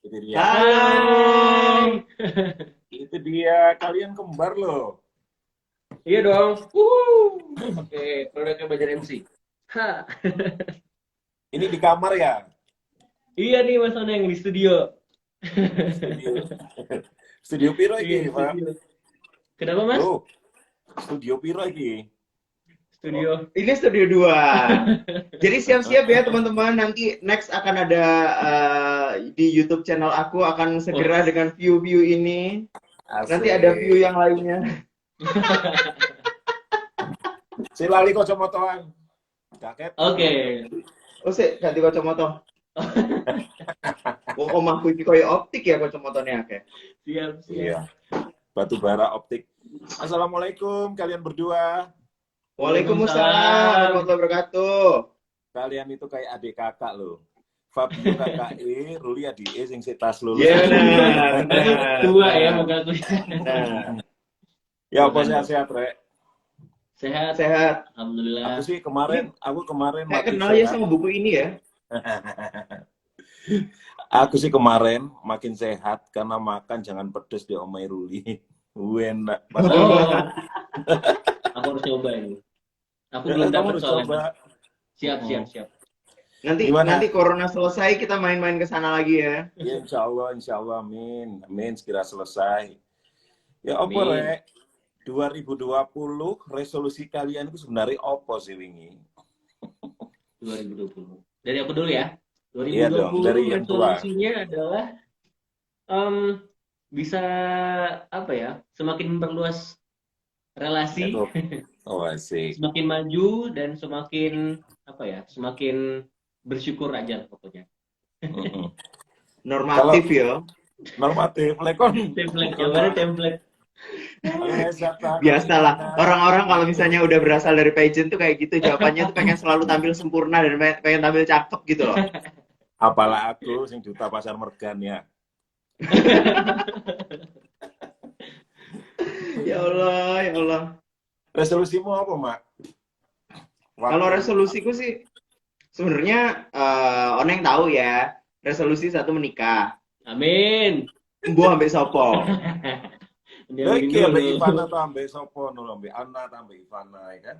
Itu dia. Hai. Itu dia. Kalian kembar loh. Iya dong. Oke, produknya belajar MC. Ha. Ini di kamar ya? Iya nih Mas Oneng di studio. Studio. Studio piro Iya di iki, Pak? studio. Kenapa Mas? Loh, studio piro iki? Studio. Ini studio 2. Jadi siap-siap ya teman-teman, nanti next akan ada di YouTube channel aku akan Oh, segera dengan view-view ini. Nanti ada view Asik. yang lainnya. Si lali kacamataan. Jaket. oke. Oh sih, ganti kacamata. Oh, omahku iki koyo optik ya kacamatanya akeh. Siap, siap. Iya. Batu bara optik. Assalamualaikum kalian berdua. Waalaikumsalam Waalaikumsalam. warahmatullahi wabarakatuh. Kalian itu kayak adik kakak loh. Fabio kakak Ruli adik sing setas lulus. Iya benar, Aku benar, tua ya benar, muka aku. benar. Ya apa Bukan dong. sehat-sehat, Rek? Sehat. Sehat. Aku Alhamdulillah. sih kemarin, aku kemarin Kayak makin kenal ya sehat. sama buku ini ya. Aku sih kemarin makin sehat karena makan jangan pedes di Omai Ruli. Enak. Oh, aku harus coba ini. Aku belum Kamu dapat harus soalnya coba. Mas. Siap, Mm. siap, siap. Nanti Gimana? nanti corona selesai kita main-main ke sana lagi ya. Ya insya Allah, amin. Amin, segera selesai. Ya apa, Amin. Rek? 2020 resolusi kalian itu sebenarnya apa sih wingi? 2020. Dari aku dulu ya. Iya dong, dari 2020 yang tua. resolusinya adalah em, bisa apa ya? Semakin memperluas relasi, Itu, oh asik. semakin maju dan semakin apa ya? Semakin bersyukur aja pokoknya. Mm-mm. Kalau Normatif ya. normatif, lekon, Template, lekon jawabannya template. Biasalah, orang-orang kalau misalnya udah berasal dari pageant tuh kayak gitu, jawabannya tuh pengen selalu tampil sempurna dan pengen tampil cakep gitu loh. Apalah aku sing duta pasar mergan ya. Ya Allah, ya Allah. Resolusimu apa, Mak? Kalau Waktu resolusiku sih sebenarnya Oneng tahu ya, resolusi satu menikah. Amin. Embuh ambek sopo. Diaminin iki ambek dulu. Ivana atau ambek sopo no ambek Anna atau ambek Ivana ya kan?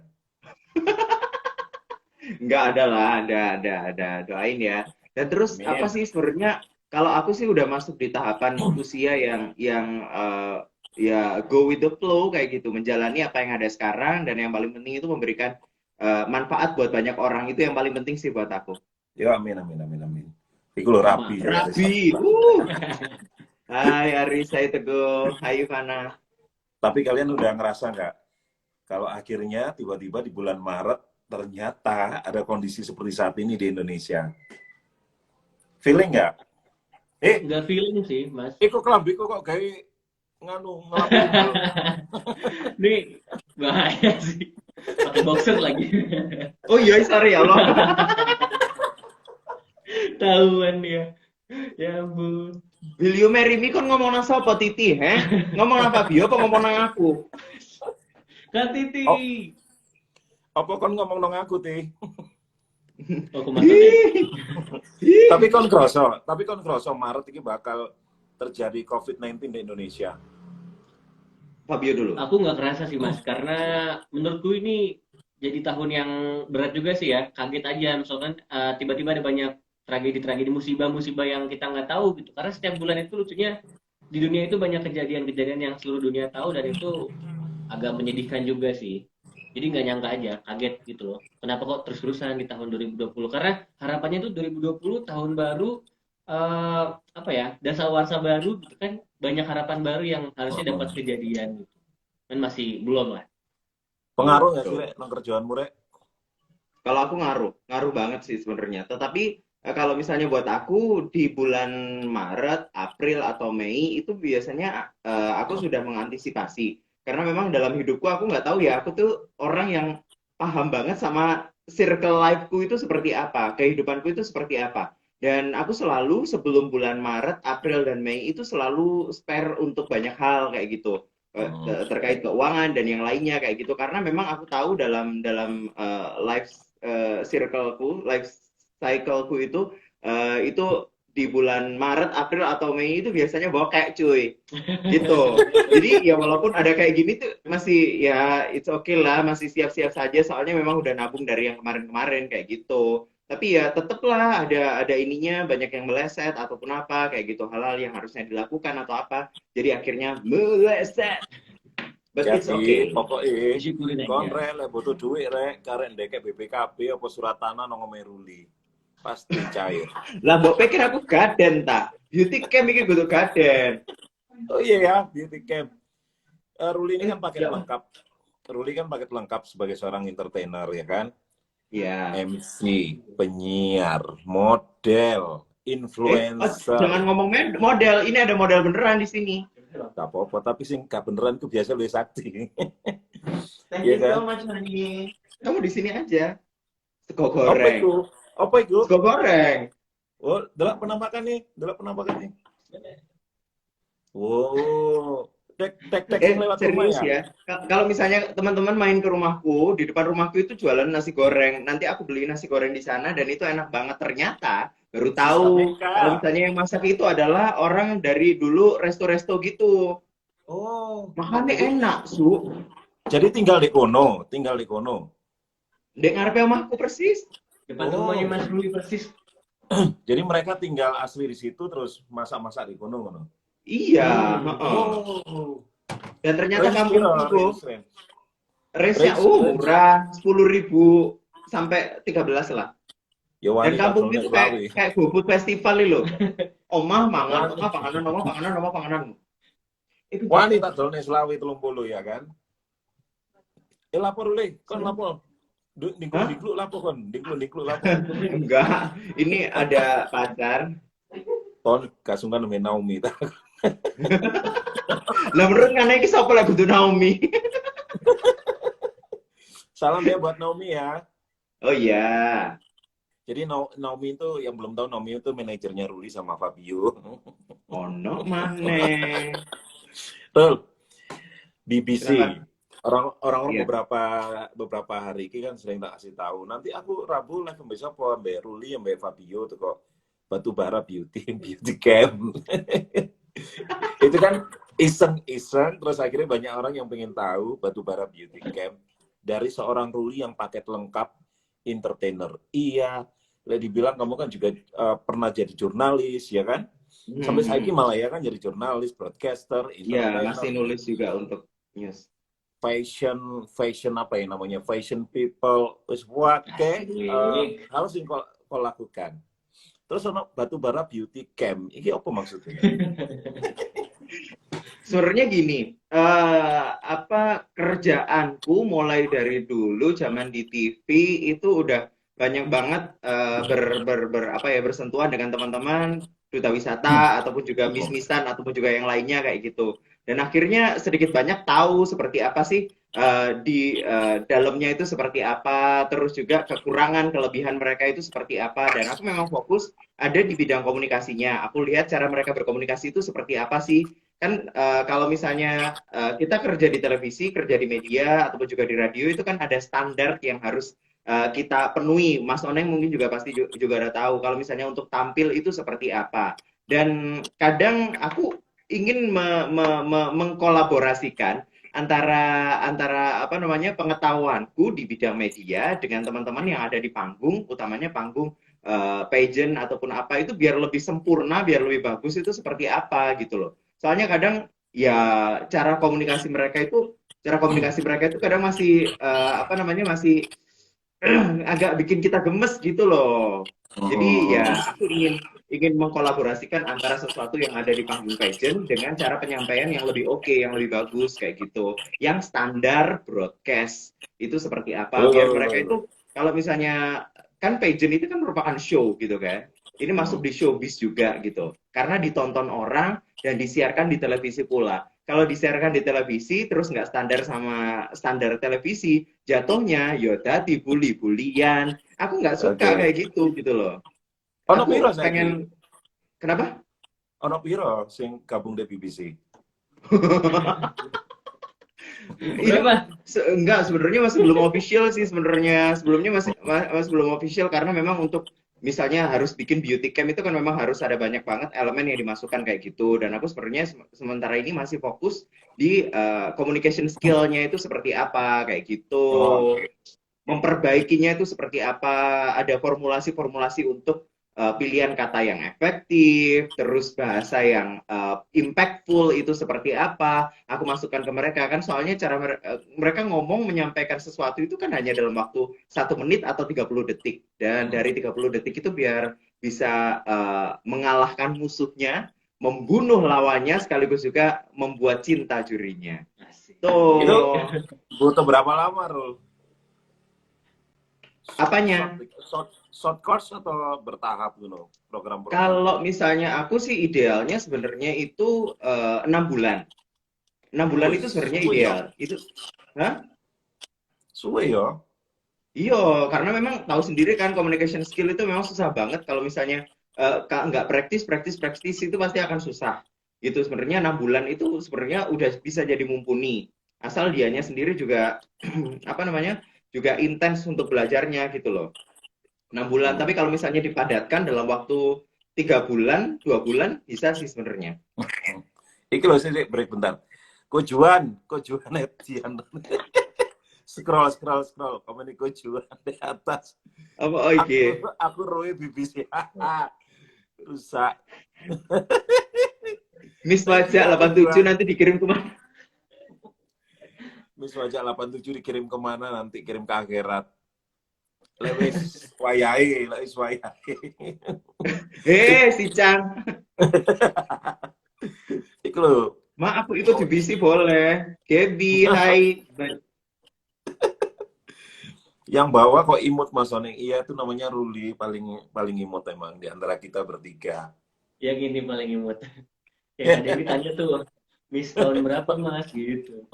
Enggak ada lah, ada doain ya. Dan terus apa Amin. sih sebenarnya kalau aku sih udah masuk di tahapan usia yang ya go with the flow kayak gitu, menjalani apa yang ada sekarang dan yang paling penting itu memberikan manfaat buat banyak orang itu yang paling penting sih buat aku. Ya amin amin amin amin. Iku lho Sama. rabi ya. Rabi, Hai Aris, hai Teguh, hai Ivana. Tapi kalian udah ngerasa nggak kalau akhirnya tiba-tiba di bulan Maret ternyata ada kondisi seperti saat ini di Indonesia? Feeling nggak? Nggak feeling sih, Mas. Kok kelambiku kok kayak nganu ngelap umbel. Ini bahaya sih. Pakai boxer lagi. Oh iya, sorry ya Allah. Tahuan dia. Ya ampun. Will you marry me kon ngomong nang sapa Titi, Ngomong nang Fabio apa ngomong nang aku? Kak Titi. Oh, apa kon ngomong nang aku teh? Oh, aku masuk ya. Tapi kon kroso Maret ini bakal terjadi COVID-19 di Indonesia. Fabio dulu. Aku nggak kerasa sih, Mas. Karena menurutku ini jadi tahun yang berat juga sih ya. Kaget aja. Misalkan tiba-tiba ada banyak tragedi-tragedi, musibah-musibah yang kita nggak tahu gitu. Karena setiap bulan itu lucunya di dunia itu banyak kejadian-kejadian yang seluruh dunia tahu dan itu agak menyedihkan juga sih. Jadi nggak nyangka aja, kaget gitu loh. Kenapa kok terus-terusan di tahun 2020? Karena harapannya tuh 2020 tahun baru apa ya, dasawarsa baru gitu kan, banyak harapan baru yang harusnya dapat kejadian gitu. Kan masih belum lah. Pengaruh nggak sih, Gitu. Rek, nang kerjaan Rek? Kalau aku ngaruh banget sih sebenarnya. Tetapi kalau misalnya buat aku di bulan Maret, April atau Mei itu biasanya aku sudah mengantisipasi. Karena memang dalam hidupku aku nggak tahu ya, aku tuh orang yang paham banget sama circle life-ku itu seperti apa, kehidupanku itu seperti apa. Dan aku selalu sebelum bulan Maret, April dan Mei itu selalu spare untuk banyak hal kayak gitu. Terkait keuangan dan yang lainnya kayak gitu karena memang aku tahu dalam dalam life circleku, life cycleku itu di bulan Maret, April atau Mei itu biasanya bokek cuy. Gitu. Jadi ya walaupun ada kayak gini tuh masih ya it's okay lah, masih siap-siap saja soalnya memang udah nabung dari yang kemarin-kemarin kayak gitu. Tapi ya tetaplah ada ininya banyak yang meleset ataupun apa kayak gitu hal-hal yang harusnya dilakukan atau apa. Jadi akhirnya meleset. But it's Jadi okay. pokoknya Disyukurin aja. kon rek lek butuh duit rek karek ndekek BPKB apa surat tanah nang Meruli. Pasti cair. Lah mbok pikir aku gaden ta? Beauty camp iki kudu gaden. Oh iya ya, beauty camp. Ruli ini kan paket Ya. lengkap. Ruli kan paket lengkap sebagai seorang entertainer ya kan. Ya. MC, penyiar, model, influencer. Jangan ngomong model, ini ada model beneran di sini. Gak apa-apa, tapi sing gak beneran itu biasa lebih sakti. Thank Iya you so kan? much, honey. Kamu di sini aja. Sego Apa goreng. itu? Apa itu? Sego goreng. Oh, delok penampakan nih. Oh, tek sing lewat rumah Serius ya. ya. Kalau misalnya teman-teman main ke rumahku, di depan rumahku itu jualan nasi goreng. Nanti aku beli nasi goreng di sana dan itu enak banget. Ternyata baru tahu Meka. kalau misalnya yang masak itu adalah orang dari dulu resto-resto gitu. Oh, Makannya enak, Su. jadi tinggal di kono. Dek ngarepe omahku persis. Depan Oh. rumahnya Mas Ruli persis. Jadi mereka tinggal asli di situ terus masak-masak di kono. Iya, heeh. Oh. Dan ternyata Range kampungku piro, range-nya Range. murah, 10.000 sampai 13 lah. Ya Dan wani kampung kadrone itu Selawi. kayak GoFood festival itu loh. Omah mangan, panganan. Itu Wani tak dolne Selawi 30 ya kan. Lapor Ruli, kon lapor. Dingkluk lapor kon, dingkluk lapor. enggak. Ini ada pacar. Kon kasungan sama Naomi ta. Lah menurut ngene iki sapa lah kudu Naomi? Salam ya buat Naomi ya. Oh iya. Jadi Naomi itu yang belum tahu, Naomi itu manajernya Ruli sama Fabio. Ono maneh. Betul. BBC. Kenapa? Orang-orang Iya. beberapa hari ini kan sering tak kasih tahu. Nanti aku Rabu live besok apa Mbak Ruli, Mbak Fabio tuh kok Batubara beauty camp. Itu kan iseng-iseng terus akhirnya banyak orang yang pengen tahu Batubara beauty camp dari seorang Ruli yang paket lengkap entertainer. Iya, dibilang kamu kan juga pernah jadi jurnalis ya kan? Sampai saat ini malah ya kan jadi jurnalis, broadcaster, Iya, masih nulis juga untuk news. fashion apa ya namanya, fashion people wis wake harus yang kau lakukan. Terus ono Batubara beauty camp, ini apa maksudnya? Sebenarnya gini, kerjaanku mulai dari dulu zaman di TV itu udah banyak banget bersentuhan dengan teman-teman duta wisata ataupun juga mis-misan ataupun juga yang lainnya kayak gitu. Dan akhirnya sedikit banyak tahu seperti apa sih di dalamnya itu seperti apa, terus juga kekurangan kelebihan mereka itu seperti apa. Dan aku memang fokus ada di bidang komunikasinya. Aku lihat cara mereka berkomunikasi itu seperti apa sih. Kan kalau misalnya kita kerja di televisi, kerja di media ataupun juga di radio itu kan ada standar yang harus kita penuhi. Mas Oneng mungkin juga pasti juga udah tahu kalau misalnya untuk tampil itu seperti apa. Dan kadang aku ingin mengkolaborasikan antara apa namanya pengetahuanku di bidang media dengan teman-teman yang ada di panggung, utamanya panggung pageant ataupun apa itu biar lebih sempurna, biar lebih bagus itu seperti apa gitu loh. Soalnya kadang ya cara komunikasi mereka itu kadang masih masih agak bikin kita gemes gitu loh. Jadi ya aku ingin mengkolaborasikan antara sesuatu yang ada di panggung pageant dengan cara penyampaian yang lebih oke, yang lebih bagus kayak gitu. Yang standar broadcast itu seperti apa? Biar mereka itu kalau misalnya kan pageant itu kan merupakan show gitu kan. Ini masuk di showbiz juga gitu. Karena ditonton orang dan disiarkan di televisi pula. Kalau disiarkan di televisi terus nggak standar sama standar televisi, jatuhnya yaudah dibully-bulian. Aku nggak suka kayak gitu loh. Ono Aku piro pengen kenapa? Ono piro sing gabung di BBC? Berapa? Enggak, sebenarnya masih belum official sih sebenarnya. Sebelumnya masih belum official karena memang untuk misalnya harus bikin beauty camp itu kan memang harus ada banyak banget elemen yang dimasukkan kayak gitu. Dan aku sebenarnya sementara ini masih fokus di communication skill-nya itu seperti apa kayak gitu. Oh, Memperbaikinya itu seperti apa, ada formulasi-formulasi untuk pilihan kata yang efektif, terus bahasa yang impactful itu seperti apa, aku masukkan ke mereka kan, soalnya cara mereka ngomong menyampaikan sesuatu itu kan hanya dalam waktu 1 menit atau 30 detik, dan dari 30 detik itu biar bisa mengalahkan musuhnya, membunuh lawannya, sekaligus juga membuat cinta jurinya. Asik. itu Tuh, butuh berapa lama, Rul? apanya? Short course atau bertahap gitu program-program? Kalau misalnya aku sih idealnya sebenarnya itu 6 bulan. 6 bulan itu sebenarnya Suwe ideal. ya? Itu, hah? Suwe ya? Iya, karena memang tahu sendiri kan communication skill itu memang susah banget kalau misalnya nggak praktis itu pasti akan susah. Gitu sebenarnya 6 bulan itu sebenarnya udah bisa jadi mumpuni. Asal dianya sendiri juga apa namanya? Juga intens untuk belajarnya gitu loh. 6 bulan, tapi kalau misalnya dipadatkan dalam waktu 3 bulan, 2 bulan bisa sih sebenarnya. Iki loh sih, break bentar. Kojuan Etian. Scroll. Komen kojuan di atas. Apa oh iki? Aku roe BBC. Rusak. Miss Wajah 87 nanti dikirim kemana? Miss Wajah 87 dikirim kemana nanti? Kirim ke akhirat. Lewis wayai. Si Cang. Iku loh. Ma, aku ikut BBC boleh. Gaby, hai. Yang bawa kok imut Mas Oneng. Iya itu namanya Ruli, paling imut emang di antara kita bertiga. Yang ini paling imut. Ya, Dewi tanya tuh, Miss tahun berapa Mas gitu.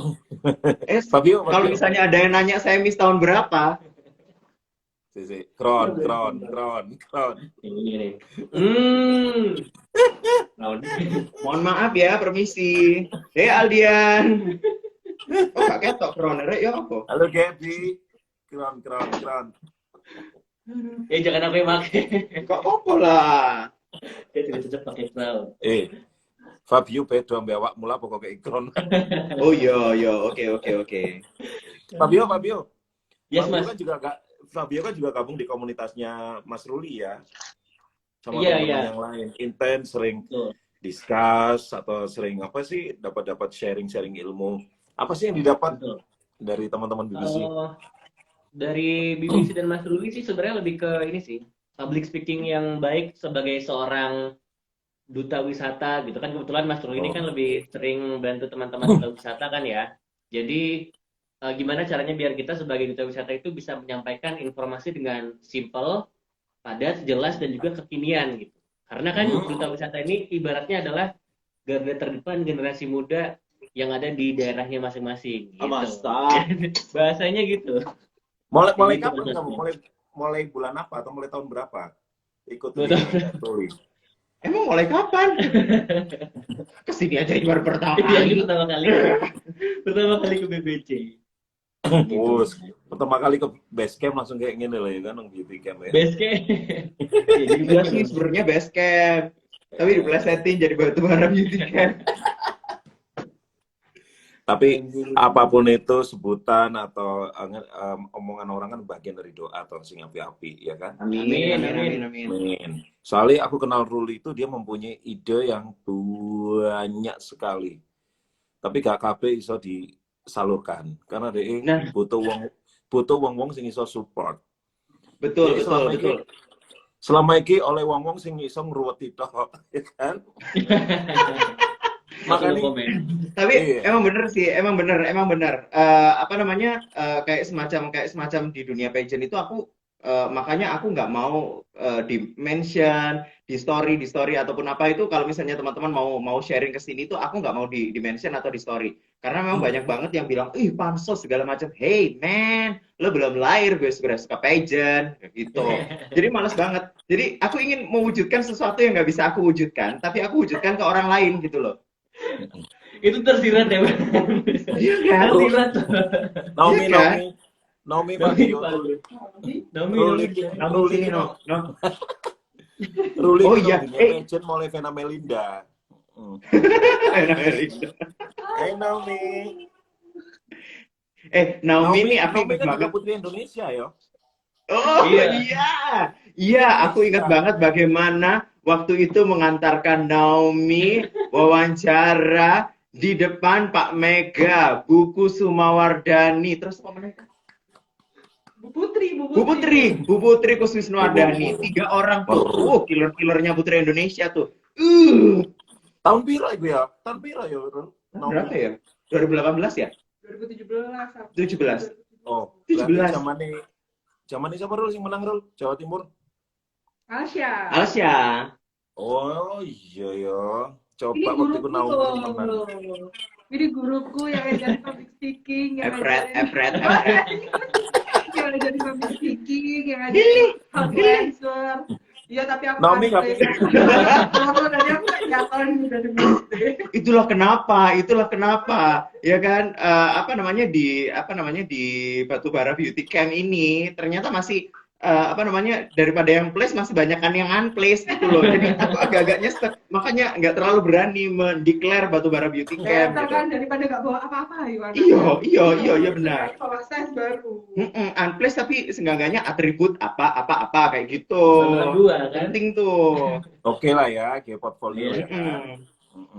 Fabio. Kalau misalnya ada yang nanya saya Miss tahun berapa? Kron. Ini nih. Mohon maaf ya, permisi. Aldian. Oh, gak ketok kroner ya apa? Halo Gaby. Kron. Jangan apa yang pakai. Kok apa lah? Dia tidak cocok pakai crown. Fabio bedo ambek awak mula pokoknya ikron. Oh iya, oke. Yes, Fabio Mas. Fabio kan juga gabung di komunitasnya Mas Ruli ya. Sama Iya, teman-teman iya. yang lain. Intens, sering Betul. discuss atau sering apa sih dapat sharing ilmu. Apa sih yang didapat Betul. dari teman-teman BBC? Dari BBC dan Mas Ruli sih sebenarnya lebih ke ini sih, public speaking yang baik sebagai seorang duta wisata gitu kan. Kebetulan Mas Ruli ini kan lebih sering bantu teman-teman duta wisata kan ya. Jadi gimana caranya biar kita sebagai duta wisata itu bisa menyampaikan informasi dengan simple, padat, jelas dan juga kekinian gitu. Karena kan duta wisata ini ibaratnya adalah garda terdepan generasi muda yang ada di daerahnya masing-masing gitu. Bahasanya gitu. Mulai Gitu, kapan betul. kamu? Mulai bulan apa atau mulai tahun berapa? Ikut Betul. Ruli. Emang mulai kapan? Kesini aja baru pertama Iya, kali. pertama kali ke BBC. Bos, pertama kali ke base camp langsung kayak gini lah ya kan, beauty camp ya. Basecamp. Ya, jadi gua sih sebenarnya base camp. Tapi diplesetin jadi batu bara beauty camp. Tapi apapun itu sebutan atau omongan orang kan bagian dari doa atau sing api-api ya kan. Amin. Soalnya aku kenal Ruli itu dia mempunyai ide yang banyak sekali. Tapi gak kabeh iso disalurkan karena dia butuh wong sing iso support. Betul. Selama ini oleh wong sing iso ngruweti tok ya kan. Makanya Tapi emang bener. Apa namanya kayak semacam di dunia pageant itu aku makanya aku nggak mau di mention di story ataupun apa itu, kalau misalnya teman-teman mau sharing ke sini tuh aku nggak mau di mention atau di story, karena memang banyak banget yang bilang ih pansos segala macam. Hey man, lo belum lahir gue sudah suka pageant gitu. Jadi malas banget. Jadi aku ingin mewujudkan sesuatu yang nggak bisa aku wujudkan, tapi aku wujudkan ke orang lain gitu loh. itu tersirat ya, Bang. Iya kan? Tersirat. Naomi Naomi Naomi Fabio, Fabio. Naomi Ruli, Kamu Ruli sini itu, no, no. Ruli Oh itu iya, dunia pageant mau Levena Melinda. Hmm. Naomi. Naomi Naomi, ini aku Naomi ingat kan juga banget. putri Indonesia ya. Oh Iya. iya, iya aku ingat Indonesia. banget bagaimana waktu itu mengantarkan Naomi wawancara di depan Pak Mega, Buku Sumawardani, terus apa mereka? Bu Putri Kuswisnuwardani, Bobo. 3 orang tuh, Brr. killer-killernya Putri Indonesia tuh. Tahun piro itu ya? Tahun piro ya, Berapa Naomi? ya? 2018 ya? 17. Oh, berarti 17. zaman siapa Rul yang menang Rul? Jawa Timur? Alsya. Oh iya ya. Ini Coba waktu itu guruku Naomi yang menang. loh. Ini guruku yang ngajarin public speaking, yang Efret. ngajarin public speaking, yang ngajarin how to answer. Iya, tapi aku Naomi nggak aneh. bisa. Tadi aku nggak nyatoin dari SD. Itulah kenapa, ya kan? Di Batubara Beauty Camp ini ternyata masih daripada yang place masih banyakan yang unplace gitu loh. Jadi aku agak-agak nyesek, makanya nggak terlalu berani mendeklar Batubara Beauty Camp Better gitu. kan daripada nggak bawa apa-apa ya. Iya benar. Bawa size baru. Unplace tapi seenggaknya atribut apa kayak gitu. Sama dua kan. Penting tuh. Oke lah ya, kayak portfolio ya kan.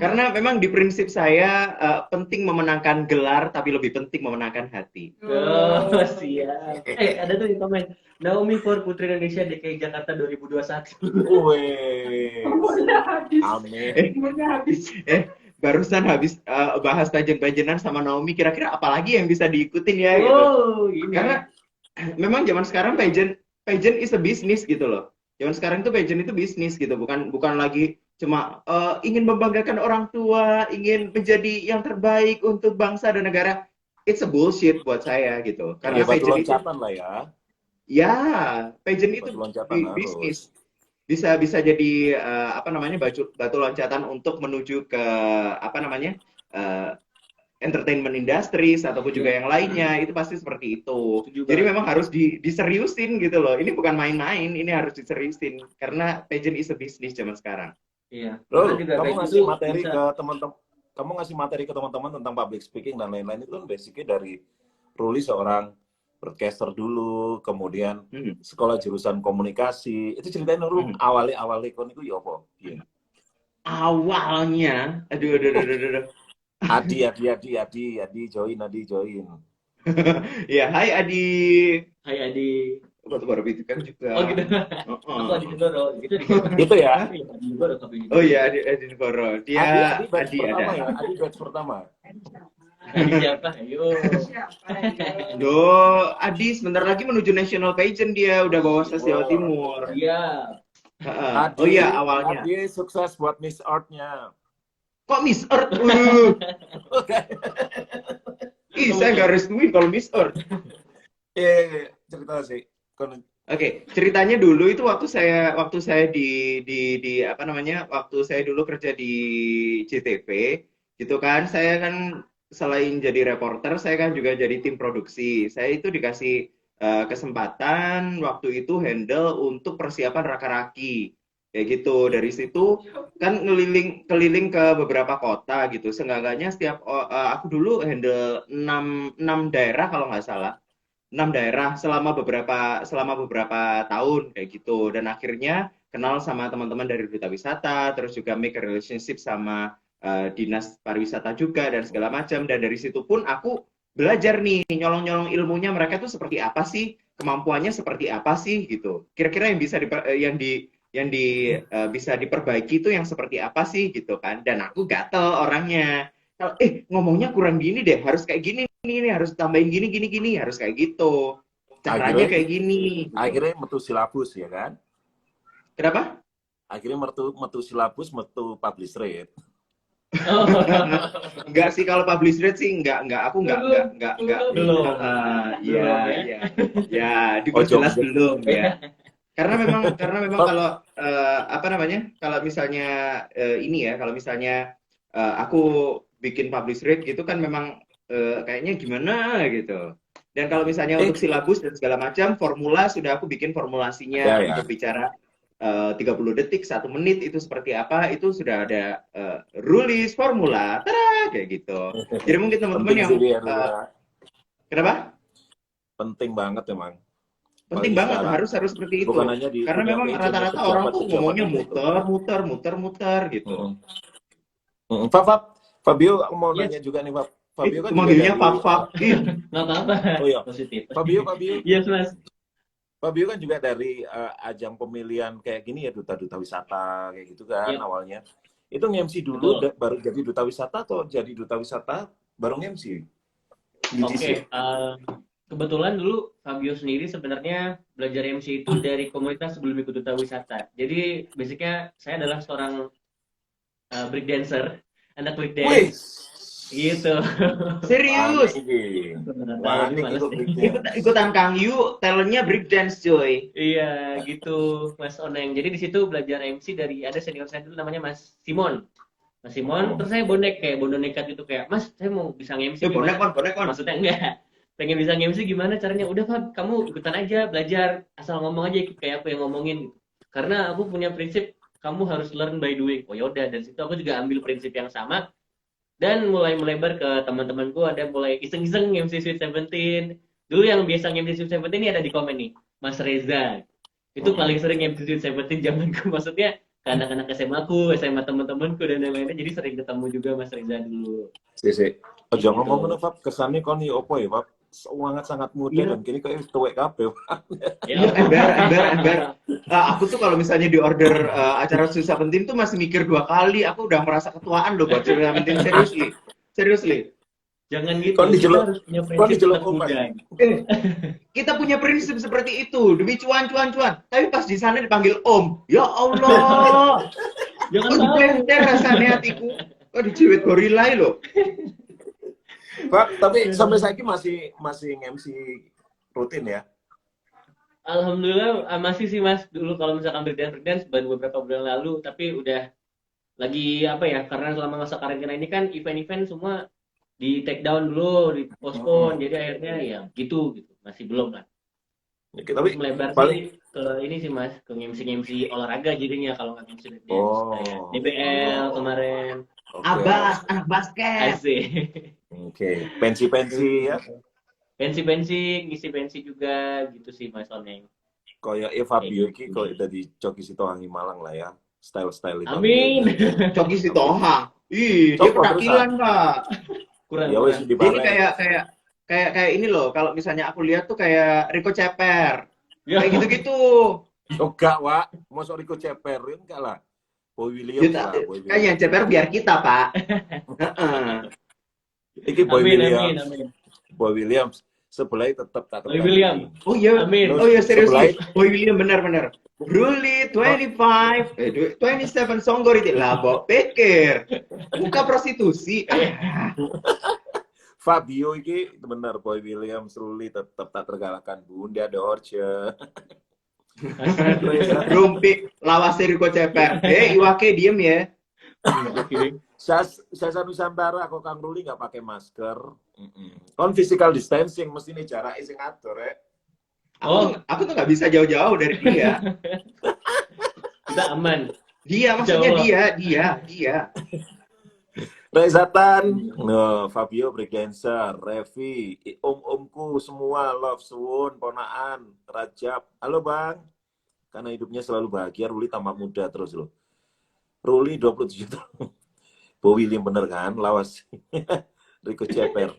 Karena memang di prinsip saya penting memenangkan gelar, tapi lebih penting memenangkan hati. Oh, siap. Ada tuh di komen. Naomi for Putri Indonesia DKI Jakarta 2021. Weh. Umurnya habis. Amin. Umurnya habis. Barusan habis bahas pageant-pageantan sama Naomi, kira-kira apa lagi yang bisa diikutin ya? Gitu. Oh, ini. Karena memang zaman sekarang pageant is a business gitu loh. Zaman sekarang itu pageant itu bisnis gitu, bukan lagi cuma ingin membanggakan orang tua, ingin menjadi yang terbaik untuk bangsa dan negara. It's a bullshit buat saya gitu. Karena Ya, batu pageant itu, loncatan lah ya. ya pageant itu Batu loncatan harus. bisnis. Bisa jadi batu loncatan untuk menuju ke entertainment industries ataupun juga yang lainnya, itu pasti seperti itu. Jadi memang harus diseriusin gitu loh. Ini bukan main-main, ini harus diseriusin karena pageant is a business zaman sekarang. Iya. Bro, Juga kamu kayak ngasih gitu materi bisa. ke teman-teman, kamu ngasih materi ke teman-teman tentang public speaking dan lain-lain itu kan basicnya dari Ruli seorang broadcaster dulu, kemudian sekolah jurusan komunikasi. Itu ceritain dulu awalnya kon itu ya apa? Iya. Awalnya, aduh. Adi join. Ya, hai Adi. Hai Adi. Baru itu kan juga. Oh gitu. Aku Adi Negoro. Gitu Itu ya. Adi Negoro tapi. Oh iya, Adi Negoro. Dia Adi batch Adi pertama ada. ya. Adi batch pertama. Adi siapa? Ayo. Adi sebentar lagi menuju national pageant, dia udah bawa ses Jawa Timur. Iya. Adi, Oh iya, awalnya. Adi sukses buat Miss Earth-nya. Kok Miss Earth? Ih, saya nggak restuin kalau Miss Earth. Cerita sih. Oke, ceritanya dulu itu waktu saya waktu saya dulu kerja di CTV gitu kan, saya kan selain jadi reporter, saya kan juga jadi tim produksi. Saya itu dikasih kesempatan waktu itu handle untuk persiapan Raka-Raki kayak gitu. Dari situ kan keliling ke beberapa kota gitu. Seenggaknya aku dulu handle 6 daerah kalau nggak salah. 6 daerah selama beberapa tahun kayak gitu, dan akhirnya kenal sama teman-teman dari Duta Wisata, terus juga make a relationship sama dinas pariwisata juga dan segala macam. Dan dari situ pun aku belajar nih, nyolong-nyolong ilmunya mereka tuh seperti apa sih, kemampuannya seperti apa sih gitu. Kira-kira yang bisa bisa diperbaiki itu yang seperti apa sih gitu kan. Dan aku gatel orangnya. Kalau ngomongnya kurang gini deh, harus kayak gini nih, harus tambahin gini, harus kayak gitu. Caranya kayak gini. Gitu. Akhirnya metu silabus ya kan? Kenapa? Akhirnya metu silabus, metu publish rate. Enggak sih, kalau publish rate sih enggak, aku enggak. Belum. Ya, diperjelas belum ya. Karena memang kalau kalau misalnya kalau misalnya aku bikin publish rate gitu kan memang kayaknya gimana gitu. Dan kalau misalnya untuk silabus dan segala macam, formula sudah aku bikin formulasinya Ya. untuk bicara 30 detik, 1 menit itu seperti apa, itu sudah ada rulis formula, tada, kayak gitu. Jadi mungkin teman-teman Penting yang sih ya, Rul, ya. kenapa? Penting banget emang. Penting Apalagi banget, sekarang. harus seperti itu. Bukan hanya di Karena dunia memang fashion, ya, rata-rata orang tuh pejabat-pejabat ngomongnya yang itu. muter gitu. Fabio, aku mau Yes. nanya juga nih, Fab. Fabio kan Itu juga manggilnya dari Pap-Pap. Nggak apa-apa. Oh iya. Positif. Fabio Yes, Mas. Fabio kan juga dari ajang pemilihan kayak gini ya, duta-duta wisata kayak gitu kan Yep. awalnya. Itu nge-MC dulu Betul. baru jadi duta wisata atau jadi duta wisata baru nge-MC? Di Oke, kebetulan dulu Fabio sendiri sebenarnya belajar MC itu dari komunitas sebelum ikut duta wisata. Jadi basicnya saya adalah seorang breakdancer, anak Wih, breakdance gitu. Serius. Wah, Lebih ini males ikut deh. breakdance. Ikutan Kang Yu, talentnya breakdance coy. Iya, gitu Mas Oneng. Jadi di situ belajar MC dari ada senior saya dulu namanya Mas Simon. Mas Simon, terus saya bonek kayak bondo nekat gitu kayak, Mas, saya mau bisa nge-MC Bonek gimana? kon. Maksudnya enggak. Pengen bisa nge-MC gimana caranya? Udah, Fab, kamu ikutan aja, belajar. Asal ngomong aja ikut kayak aku yang ngomongin gitu. Karena aku punya prinsip kamu harus learn by doing. Oh yaudah, dari situ aku juga ambil prinsip yang sama dan mulai melebar ke teman-temanku, ada mulai iseng-iseng MC Sweet Seventeen. Dulu yang biasa MC Sweet Seventeen ini ada di komen nih, Mas Reza. Itu paling sering MC Sweet Seventeen zamanku, maksudnya ke anak-anak SMA ku, SMA teman-temanku dan lain-lainnya, jadi sering ketemu juga Mas Reza dulu. Sih. Ojo Gitu. ngomong ngono, Fab. Kesannya kon iki opo ya, Fab? Sangat muda Iya. dan kini kayak tuwek kabeh. Iya, ember. Aku tuh kalau misalnya di order acara Sweet Seventeen tuh masih mikir 2 kali. Aku udah merasa ketuaan loh buat Sweet Seventeen, seriously. Jangan gitu, Kon kita diceluk- harus punya kon prinsip diceluk anak omas. muda. Kita punya prinsip seperti itu, demi cuan. Tapi pas di sana dipanggil Om, ya Allah, Jangan kok mau. dibenter rasanya hatiku. Kok diciwit gorila loh. Fab, tapi sampai saiki masih nge-MC rutin ya? Alhamdulillah masih sih Mas. Dulu kalau misalkan breakdance baru beberapa bulan lalu, tapi udah lagi apa ya? Karena selama masa karantina ini kan event-event semua di take down dulu, di postpone. Jadi akhirnya ya gitu. Masih belum lah. Tapi Melebar paling sih ke ini sih Mas, ke MC olahraga jadinya kalau nggak MC breakdance. Oh. Kayak DBL kemarin. oke. Abas, anak basket. Asik. Oke, pensi ya. Pensi, ngisi pensi juga gitu sih Mas Oneng. Koyo Fabio iki koyo dadi Coki Sitohangi Malang lah ya. Style itu. Amin. Coki Sitohang. Ih, dia Coba, perwakilan, Pak. Kurang. Ya wes kurang. di Dia ini balai. kayak ini loh, kalau misalnya aku lihat tuh kayak Rico Ceper. Ya. Kayak gitu-gitu. Enggak, Wak. Mosok Rico Ceper enggak lah. Boy Williams lah, Boy Kan yang Williams. Ceper biar kita, Pak. Heeh. Iki Boy Williams. Amin. Boy Williams sebelah tetap tak Boy William. Oh iya. Amin. Oh iya, serius Sebelah- nih. Boy William benar. Ruli 27 Songgor itu lah, Bok. Pikir. Buka prostitusi. Fabio iki bener Boy Williams Ruli tetap tak terkalahkan Bunda Dorce. Rumpi lawas Rico Ceper. Iwake diem ya. Sasa Nusantara kok Kang Ruli nggak pakai masker. Kon physical distancing mesti nih jaraknya sing ngatur ya. Aku tuh nggak bisa jauh-jauh dari dia. Kita aman. Dia maksudnya dia. Rezatan, no, Fabio breakdancer, Revi, omku semua love suwun, ponaan, Rajab. Halo Bang. Karena hidupnya selalu bahagia, Ruli tambah muda terus loh. Ruli 27 tahun. Boy William bener kan, lawas. Rico Ceper.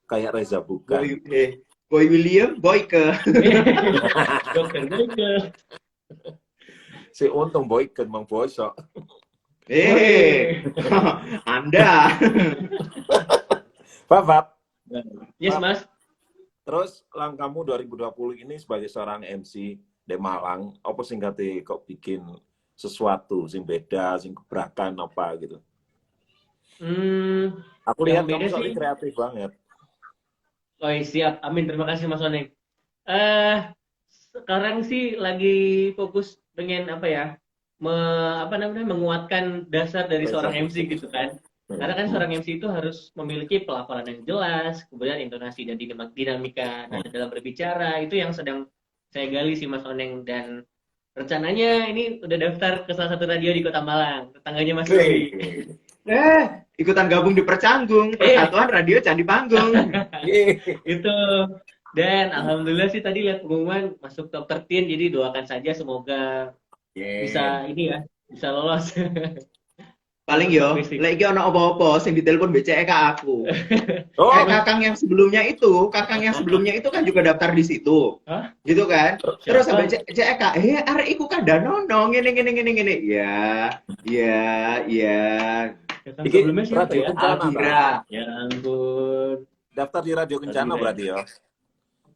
Kayak Reza bukan. Boy William, Boyke. Dokter Michael. Si untung Boyken Mang Bosok. Anda. Fab. Yes, Mas. Terus langkahmu 2020 ini sebagai seorang MC di Malang, apa sing kate kok bikin sesuatu sing beda, sing gebrakan apa gitu? Aku lihat yang beda kamu soalnya sih. kreatif banget. Oh, siap. Amin. Terima kasih Mas Oneng. Sekarang sih lagi fokus pengen apa ya? Menguatkan dasar dari seorang MC gitu kan. Karena kan seorang MC itu harus memiliki pelafalan yang jelas, kemudian intonasi dan dinamika nada dalam berbicara, itu yang sedang saya gali sih Mas Oneng. Dan rencananya ini udah daftar ke salah satu radio di Kota Malang, tetangganya Mas Ruli. Ikutan gabung di Percanggung, Persatuan Radio Candi Panggung. Itu. Dan alhamdulillah sih tadi lihat pengumuman masuk top 13, jadi doakan saja semoga bisa ini ya, bisa lolos. Paling yo, lek iki ono apa-apa sing ditelepon BCE ke aku. Kakang yang sebelumnya itu kan juga daftar di situ. Hah? Gitu kan? Terus Siapa? sampai CEK, arek iku kandhanono ngene. Ya. Kakang Iki sebelumnya siapa Radio ya? Kencana, Alvira. Ya ampun. Daftar di Radio Kencana Alvira. berarti ya.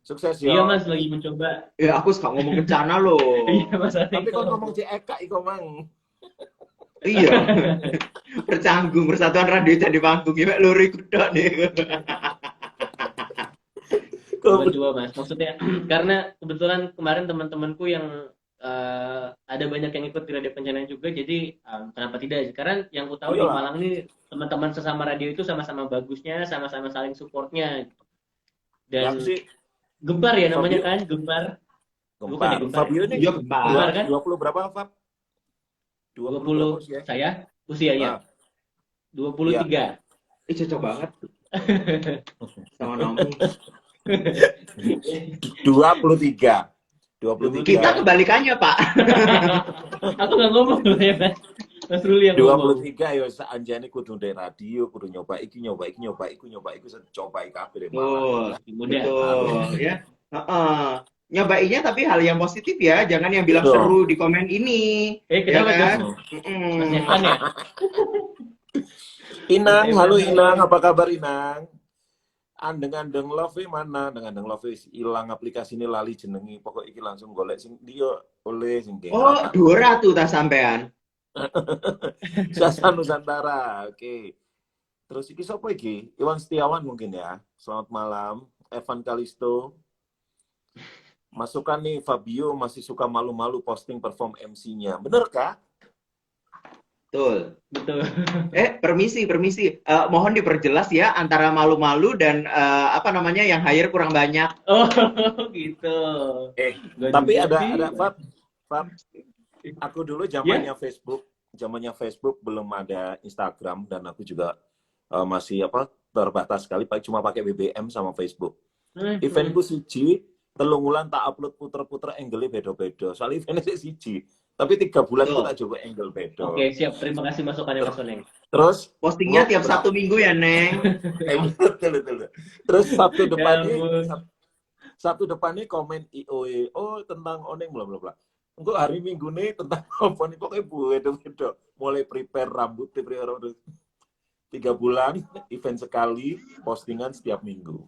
Sukses Iya ya. Mas, lagi mencoba. Ya aku suka ngomong kencana loh. Iya Mas. Tapi kalau ngomong CEK iko mang. Iya. Percanggung, Persatuan Radio Candi Panggung ya loro iku tok nih. Coba Mas, maksudnya karena kebetulan kemarin teman-temanku yang ada banyak yang ikut di Radio Kencana juga, jadi kenapa tidak? Karena yang aku tahu di Iyalah. Malang ini teman-teman sesama radio itu sama-sama bagusnya, sama-sama saling supportnya. Dan Berapa sih? Gempar ya namanya Fabio? kan, Gempar. Bukan ya, Gempar. Gempar. Fabio ini Iya, Gempar. Gempar kan? 20 berapa, Fab? 20 berapa 20 usia? saya usianya. 23. Ih cocok banget. Sama Nomi. 23. 23. Kita kebalikannya, Pak. Aku nggak ngomong loh ya Mas. Mas Ruli yang ngomong. 23 ya saanjane kudu ndek radio, kudu nyoba iki coba kabeh Oh, Mudah. betul ya. Heeh. Nyobainnya tapi hal yang positif ya, jangan yang bilang Betul. seru di komen ini. Kenapa Ya kan? tuh? Mm-mm. Mas Evan ya? Inang, halo Inang, apa kabar Inang? Andeng-andeng love mana? Andeng-andeng love ilang aplikasi ini lali jenengi. Pokok iki langsung golek sing dia oleh sing geng. Oh, Dora tuh tas sampean. Sasa Nusantara. Oke. Terus iki sapa iki? Iwan Setiawan mungkin ya. Selamat malam. Evan Kalisto. Masukkan nih Fabio masih suka malu-malu posting perform MC-nya. Bener kah? Betul. Betul. Permisi. Mohon diperjelas ya antara malu-malu dan apa namanya yang hire kurang banyak. Oh, gitu. Nggak Tapi juga ada sih. Fab. Aku dulu zamannya Facebook belum ada Instagram dan aku juga masih terbatas sekali cuma pakai BBM sama Facebook. Eventku siji, telung wulan tak upload puter-puter angle beda-beda. Soalnya eventnya siji, tapi 3 bulan aku tak coba angle beda. Oke, siap. Terima kasih masukannya Mas Oneng. Terus Postingnya tiap Sabtu Minggu ya, Neng. betul. Terus Ya Sabtu depannya komen IOE, tentang Oneng bla bla bla. Engko hari Minggu nih tentang apa nih pokoknya beda-beda. Mulai prepare rambut, prepare 3 bulan, event sekali, postingan setiap minggu.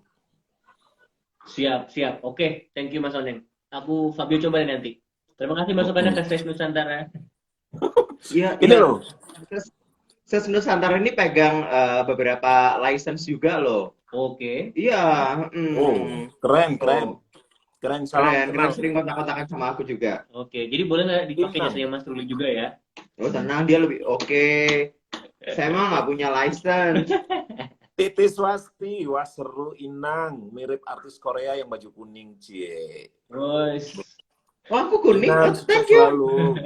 Siap. Oke, thank you Mas Oneng. Aku Fabio coba nanti. Terima kasih masukannya ke Stres Nusantara. Iya. Ini loh. Ses Nusantara ini pegang beberapa license juga loh. Oke. Iya. Keren. Keren, Salam kenal. sering kontak-kontakan sama aku juga. Oke, jadi boleh nggak dipakai jasanya Mas Ruli juga ya? Oh tenang, dia lebih oke. Saya mah nggak punya license. Titi Swasti, wah seru Inang, mirip artis Korea yang baju kuning, cie. Bos. Wah aku kuning. Inang, Thank sukses you. selalu.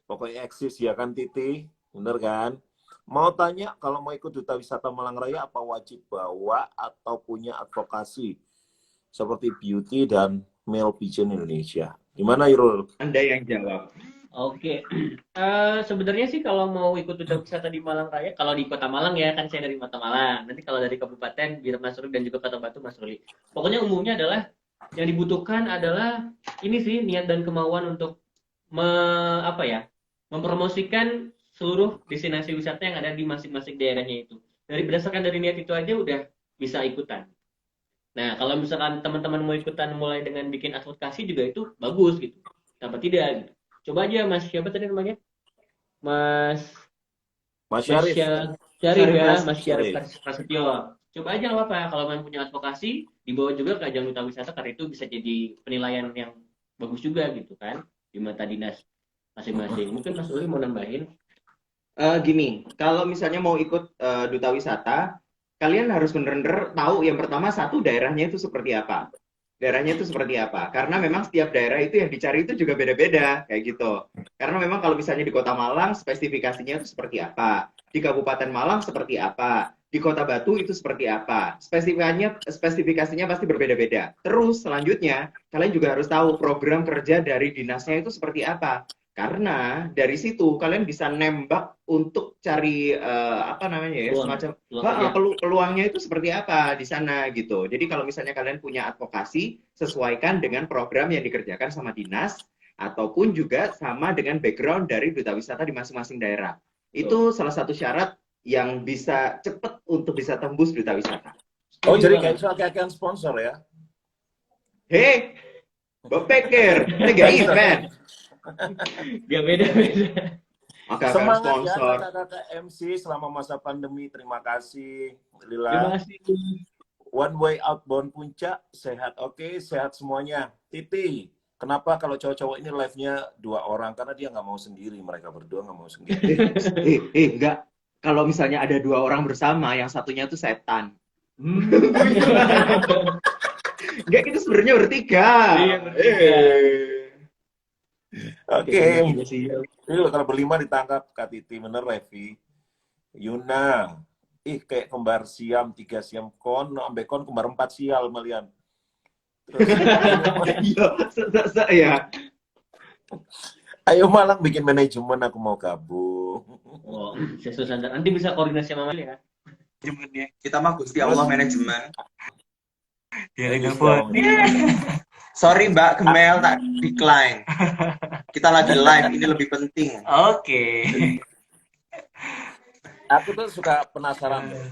Pokoknya eksis ya kan Titi, bener kan? Mau tanya kalau mau ikut Duta Wisata Malang Raya apa wajib bawa atau punya advokasi seperti beauty dan male pigeon Indonesia? Gimana Irul? Anda yang jawab. Oke. Sebenarnya sih kalau mau ikut Duta Wisata di Malang Raya, kalau di Kota Malang ya kan saya dari Kota Malang. Nanti kalau dari kabupaten biar Mas Ruli dan juga Kota Batu Mas Ruli. Pokoknya umumnya adalah yang dibutuhkan adalah ini sih niat dan kemauan untuk mempromosikan seluruh destinasi wisata yang ada di masing-masing daerahnya itu. Berdasarkan dari niat itu aja udah bisa ikutan. Nah, kalau misalkan teman-teman mau ikutan mulai dengan bikin advokasi juga itu bagus gitu. Kenapa tidak gitu. Coba aja Mas, siapa tadi namanya? Mas Syarif. Mas Syarif Prasetyo. Coba aja nggak apa-apa. Kalau memang punya advokasi, dibawa juga ke ajang Duta Wisata karena itu bisa jadi penilaian yang bagus juga gitu kan di mata dinas masing-masing. Mungkin Mas Uli mau nambahin? Gini, kalau misalnya mau ikut duta wisata, kalian harus bener-bener tahu yang pertama satu daerahnya itu seperti apa. Daerahnya itu seperti apa? Karena memang setiap daerah itu yang dicari itu juga beda-beda kayak gitu. Karena memang kalau misalnya di Kota Malang spesifikasinya itu seperti apa, di Kabupaten Malang seperti apa, di Kota Batu itu seperti apa. Spesifikasinya pasti berbeda-beda. Terus selanjutnya kalian juga harus tahu program kerja dari dinasnya itu seperti apa. Karena dari situ kalian bisa nembak untuk cari apa namanya ya Peluang, semacam peluang kerja. peluangnya itu seperti apa di sana gitu. Jadi kalau misalnya kalian punya advokasi, sesuaikan dengan program yang dikerjakan sama dinas ataupun juga sama dengan background dari duta wisata di masing-masing daerah. Itu salah satu syarat yang bisa cepat untuk bisa tembus duta wisata. Oh, Setuju jadi banget. kayak soal kayak sponsor ya? Hei, berpikir, ini gak event. Gak beda-beda. Maka akan Semangat ya sponsor. kakak-kakak MC selama masa pandemi. Terima kasih. Terima Lila. kasih. One way outbound puncak. Sehat. Oke, sehat semuanya. Titi, kenapa kalau cowok-cowok ini live-nya 2 orang? Karena dia nggak mau sendiri. Mereka berdua nggak mau sendiri. Enggak. Kalau misalnya ada 2 orang bersama, yang satunya tuh setan. Enggak, itu sebenarnya bertiga. Iya, bertiga. Oke. Iya sih. Ini loh, kalau berlima ditangkap Kak Titi. Bener, Revi. Yuna. Ih, kayak kembar siam, 3 siam kon. Ambek kon kembar 4 sial, malian. Terus, Ya. ayo Malang bikin manajemen, aku mau gabung. Oh, susah. Nanti bisa koordinasi sama Mali ya. Manajemennya. Kita mah Gusti Allah manajemen. Ya, Bagus telepon. dong. Sorry Mbak Gemel, tak decline. Kita lagi live, ini lebih penting. Oke. Aku tuh suka penasaran deh.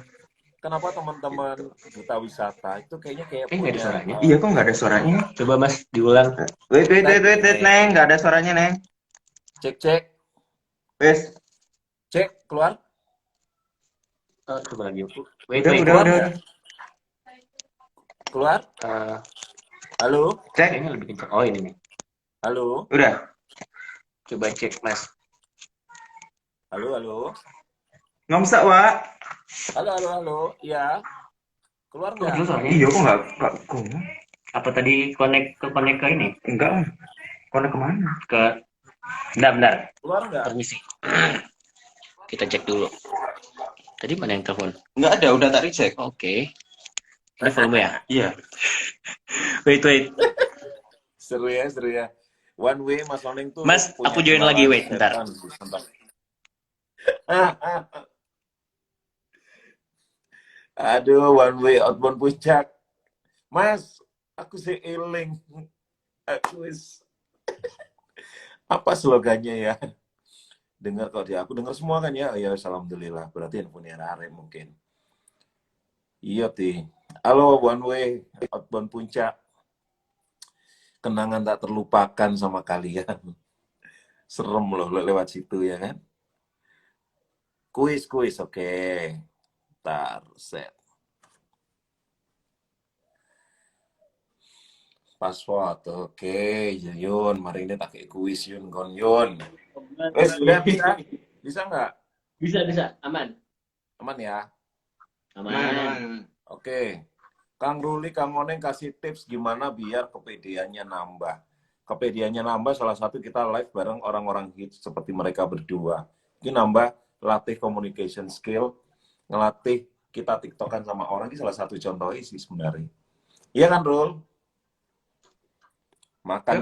Kenapa teman-teman duta wisata itu kayaknya kayak Nggak ada suaranya. Iya, kok nggak ada suaranya? Coba Mas diulang. Wait, Neng. Nggak ada suaranya, Neng. Cek. Wes, Cek, keluar. Coba lagi. udah. Keluar. Eh, Halo. Cek, Kayaknya lebih kencang. Oh, ini nih. Halo. udah. Coba cek Mas. Halo. Ngomsak, Wak. Halo. Iya. Keluar Kok nggak? dulu suaranya? Iya, kok nggak ngomong? Apa tadi connect ke ini? Enggak, Om. Konek kemana? Ke Bentar. Keluar nggak? Permisi. Kita cek dulu. Tadi mana yang telepon? Nggak ada, udah tak reject. Oke. Ada volume ya? Iya. Wait. Seru ya. One way Mas Oneng tuh. Mas, punya aku join lagi, wait, kenalan bentar. setan. Aduh, one way outbound puncak. Mas, aku seiling. Aku apa slogannya ya? Dengar kok dia. Aku dengar semua kan ya. Ya, alhamdulillah. Berarti handphone Rare mungkin. Iya, Ti. Halo, one way outbound puncak. Kenangan tak terlupakan sama kalian. Serem loh lewat situ ya kan. Kuis, oke. Ntar, set. Password, oke. Yun, mari ini tak kayak kuis, Yun. Gon, Yun. Udah bisa nggak? Bisa. Aman. Aman ya? Aman. Oke. Kang Ruli, Kang Oneng kasih tips gimana biar kepedeannya nambah. Kepedeannya nambah, salah satu kita live bareng orang-orang hits seperti mereka berdua. Ini nambah latih communication skill, ngelatih kita tiktokan sama orang, ini salah satu contohnya sih sebenarnya. Iya kan, Rul? Makan.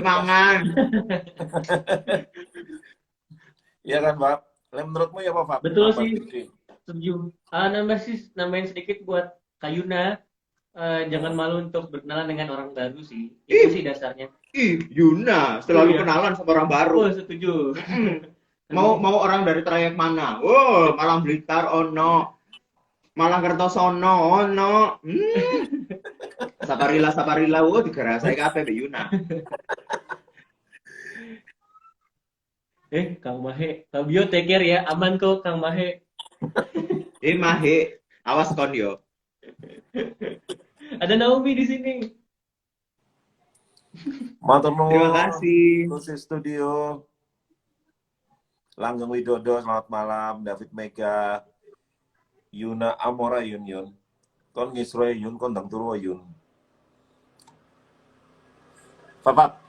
Iya kan, Pak? Menurutmu ya, Pak? Betul Apa sih. sih? Setuju. Nambahin sedikit buat Kayuna. Jangan malu untuk berkenalan dengan orang baru sih. Itu sih dasarnya. Yuna selalu Iya. kenalan sama orang baru. Oh, setuju. Mau orang dari trayek mana? Oh, Malang Blitar ono. Malang Kertosono ono. Saparila. Oh, digarasai kabeh Mbak Yuna. Kang Mahe. Kang Bio take care ya. Aman kok, Kang Mahe. Mahe, awas kon yo. Ada Naomi di sini. Matur nuwun. Terima kasih. Kursi studio. Langgeng Widodo, selamat malam. David Mega, Yuna Amora Yun Yun. Kon ngisroe Yun, kon ndang turu Yun. Fap.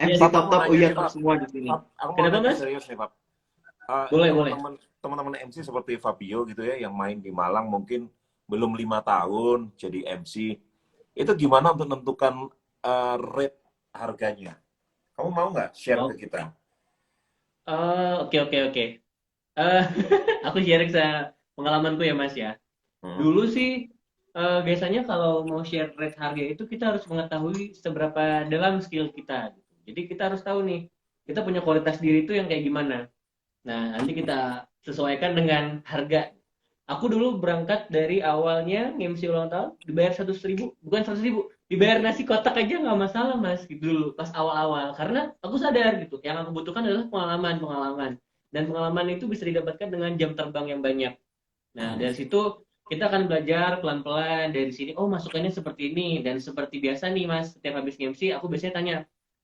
MC Pap, top aku mau top, oh nanya iya nih, top Pap. semua di sini. Pap, aku mau Kenapa, nanya Mas? serius nih, Pap. Boleh, boleh. Teman-teman MC seperti Fabio gitu ya, yang main di Malang mungkin belum 5 tahun jadi MC. Itu gimana untuk menentukan rate harganya? Kamu mau nggak share Oh, ke kita? oke. Eh, aku share pengalamanku ya Mas ya. Hmm. Dulu sih biasanya kalau mau share rate harga itu kita harus mengetahui seberapa dalam skill kita. Gitu. Jadi kita harus tahu nih, kita punya kualitas diri itu yang kayak gimana. Nah, nanti kita sesuaikan dengan harga. Aku dulu berangkat dari awalnya MC ulang tahun dibayar 100.000, bukan 100.000, dibayar nasi kotak aja nggak masalah Mas gitu dulu pas awal-awal. Karena aku sadar gitu, yang aku butuhkan adalah pengalaman. Dan pengalaman itu bisa didapatkan dengan jam terbang yang banyak. Nah, dari situ kita akan belajar pelan-pelan dari sini. Oh, masukannya seperti ini. Dan seperti biasa nih, Mas, setiap habis MC, aku biasanya tanya,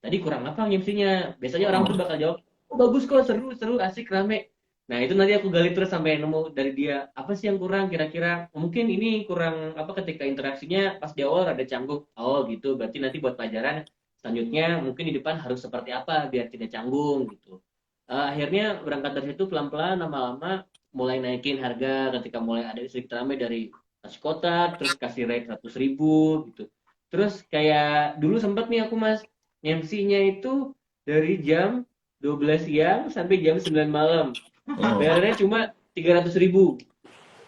tadi kurang apa MC-nya? Biasanya orang tuh bakal jawab, oh, bagus kok, seru, asik, rame. Nah, itu nanti aku gali terus sampai nemu dari dia, apa sih yang kurang kira-kira? Mungkin ini kurang, apa, ketika interaksinya pas di awal ada canggung. Oh, gitu. Berarti nanti buat pelajaran selanjutnya mungkin di depan harus seperti apa biar tidak canggung, gitu. Akhirnya berangkat dari situ pelan-pelan lama-lama mulai naikin harga ketika mulai ada sedikit ramai dari kasih kotak terus kasih rate 100.000 gitu. Terus kayak dulu sempat nih aku Mas MC-nya itu dari jam 12 siang sampai jam 9 malam. Bayarnya cuma 300.000.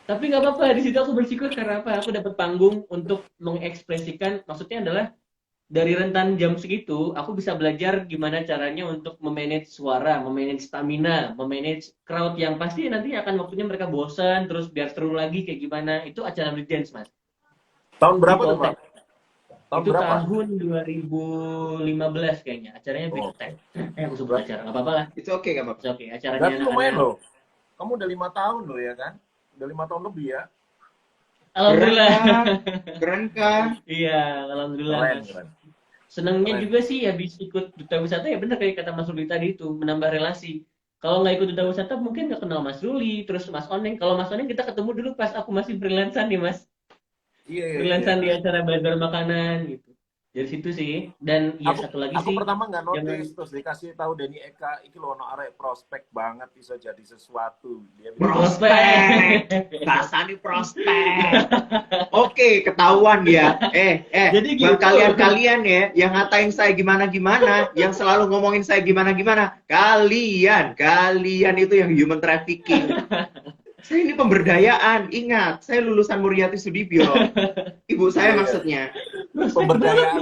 Tapi nggak apa-apa, di situ aku bersyukur karena apa? Aku dapat panggung untuk mengekspresikan, maksudnya adalah dari rentan jam segitu, aku bisa belajar gimana caranya untuk memanage suara, memanage stamina, memanage crowd yang pasti nanti akan waktunya mereka bosan, terus biar seru lagi kayak gimana. Itu acara Bridge Mas. Tahun Di berapa tuh, Pak? Poltek. Tahun Itu berapa? tahun 2015 kayaknya. Acaranya Big Tech. Aku sebut acara, nggak apa-apa lah. Itu oke nggak apa-apa. Oke, acaranya Berarti lumayan anak-anak. loh. Kamu udah 5 tahun loh ya kan? Udah 5 tahun lebih ya? Alhamdulillah. Keren kan? Iya, alhamdulillah Keren, Mas. keren. Senangnya Keren. juga sih habis ikut duta wisata ya benar kayak kata Mas Ruli tadi itu menambah relasi. Kalau nggak ikut duta wisata mungkin nggak kenal Mas Ruli, terus Mas Oneng. Kalau Mas Oneng kita ketemu dulu pas aku masih freelancer nih Mas, Iya. freelancer di acara bazar makanan gitu. Dari situ sih. Dan ya Aku satu lagi aku sih pertama nggak jangan notice terus dikasih tahu Denny Eka iki lho ono arek prospek banget bisa jadi sesuatu. Dia bilang, Prospek. Bahasa nih prospek. Oke, ketahuan ya. Jadi Buat gitu. kalian-kalian ya, yang ngatain saya gimana-gimana, yang selalu ngomongin saya gimana-gimana, kalian itu yang human trafficking. Saya ini pemberdayaan, ingat, saya lulusan Muriati Sudibyo. Ibu saya Iya. maksudnya. pemberdayaan.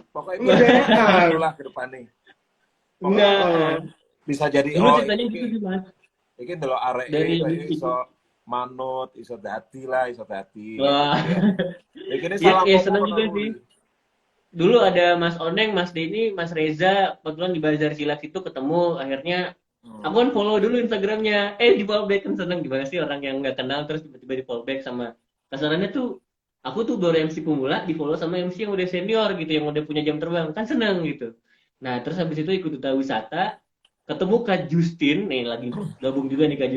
Pokoknya Pemberdayaan. itulah ke depan nih. Enggak. Bisa jadi Dulu ceritanya gitu iki sih Mas. delok arek Dari iki iso manut, iso dadi. Wah. Iki ini Ya, salah ya ngomong senang ono juga Ruli. sih. Dulu ada Mas Oneng, Mas Denny, Mas Reza, kebetulan di Bazar Silat itu ketemu, akhirnya aku kan follow dulu Instagramnya, di follow back kan seneng gimana sih orang yang nggak kenal terus tiba-tiba di follow back sama kasarannya tuh aku tuh baru MC pemula di follow sama MC yang udah senior gitu yang udah punya jam terbang kan seneng gitu. Nah terus habis itu ikut duta wisata ketemu Kak Justin nih lagi gabung juga nih Kak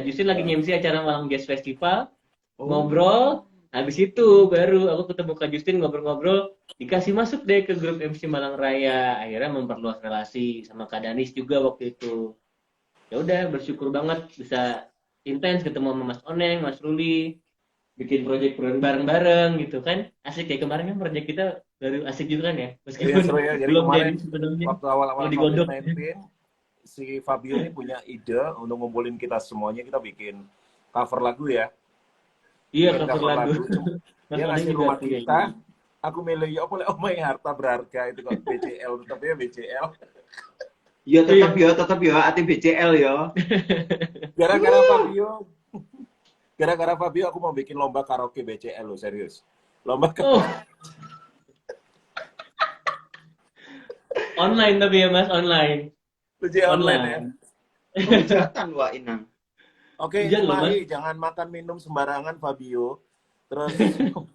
Justin lagi MC acara Malang Jazz Festival ngobrol habis itu baru aku ketemu Kak Justin ngobrol-ngobrol dikasih masuk deh ke grup MC Malang Raya akhirnya memperluas relasi sama Kak Danis juga waktu itu. Ya udah bersyukur banget bisa intens ketemu sama Mas Oneng, Mas Ruli, bikin proyek bareng-bareng gitu kan. Asik kayak kemarin kan proyek kita baru asik juga kan ya. Meskipun Iya, seru ya. Jadi belum kemarin jadi sebenarnya. waktu awal-awal Kalau digodok. COVID-19 si Fabio ini punya ide untuk ngumpulin kita semuanya, kita bikin cover lagu ya. Iya Bikin cover lagu. Dia Mas Oneng ngasih juga rumah punya kita, ini. aku milih ya boleh omai harta berharga itu kok BCL, tapi ya BCL. Ya tetap ya, hati BCL ya. Gara-gara Fabio aku mau bikin lomba karaoke BCL lo, serius. Lomba Oh. Online tapi ya Mas, online. BCL online ya. Hujatan Wak Inang. Oke, Hujan loh, Mahi, jangan makan minum sembarangan Fabio. Terus Mah,